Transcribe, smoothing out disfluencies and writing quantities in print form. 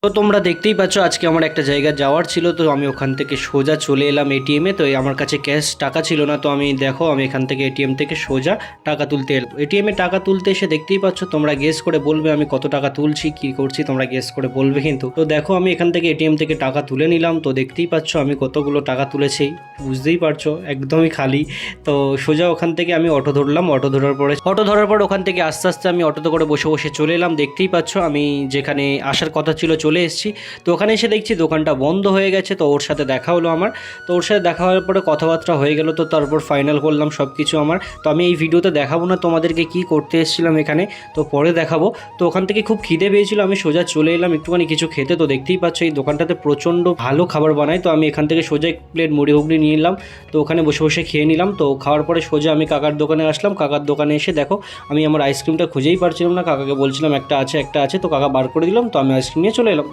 তো তোমরা দেখতেই পাচ্ছ আজকে আমার একটা জায়গা যাওয়ার ছিল, তো আমি ওখান থেকে সোজা চলে এলাম এটিএমে। তো আমার কাছে ক্যাশ টাকা ছিল না, তো আমি দেখো আমি এখান থেকে এটিএম থেকে সোজা টাকা তুলতে এলাম। এটিএমে টাকা তুলতে এসে দেখতেই পাচ্ছ, তোমরা গেস করে বলবে আমি কত টাকা তুলছি কি করছি, তোমরা গেস করে বলবে কিন্তু। তো দেখো আমি এখান থেকে এটিএম থেকে টাকা তুলে নিলাম। তো দেখতেই পাচ্ছ আমি কতগুলো টাকা তুলেছি, বুঝতেই পারছো একদমই খালি। তো সোজা ওখান থেকে আমি অটো ধরলাম। অটো ধরার পর ওখান থেকে আস্তে আস্তে আমি অটোতে করে বসে বসে চলে এলাম। দেখতেই পাচ্ছ আমি যেখানে আসার কথা ছিল চলে এসেছি। তো ওখানে এসে দেখছি দোকানটা বন্ধ হয়ে গেছে। তো ওর সাথে দেখা হলো আমার। তো ওর সাথে দেখা হওয়ার পরে কথাবার্তা হয়ে গেল। তো তারপর ফাইনাল করলাম সব কিছু আমার। তো আমি এই ভিডিওতে দেখাবো না তোমাদেরকে কি করতে এসেছিলাম এখানে, তো পরে দেখাবো। তো ওখান থেকে খুব খিদে পেয়েছিল, আমি সোজা চলে এলাম একটুখানি কিছু খেতে। তো দেখতেই পাচ্ছ এই দোকানটাতে প্রচণ্ড ভালো খাবার বানায়। তো আমি এখান থেকে সোজা এক প্লেট মুড়ি ঘুগনি নিয়ে নিলাম। তো ওখানে বসে বসে খেয়ে নিলাম। তো খাওয়ার পরে সোজা আমি কাকার দোকানে আসলাম। কাকার দোকানে এসে দেখো আমি আমার আইসক্রিমটা খুঁজেই পারছিলাম না। কাকাকে বলছিলাম একটা আছে একটা আছে, তো কাকা বার করে দিলাম। তো আমি আইসক্রিম নিয়ে চলে এলাম।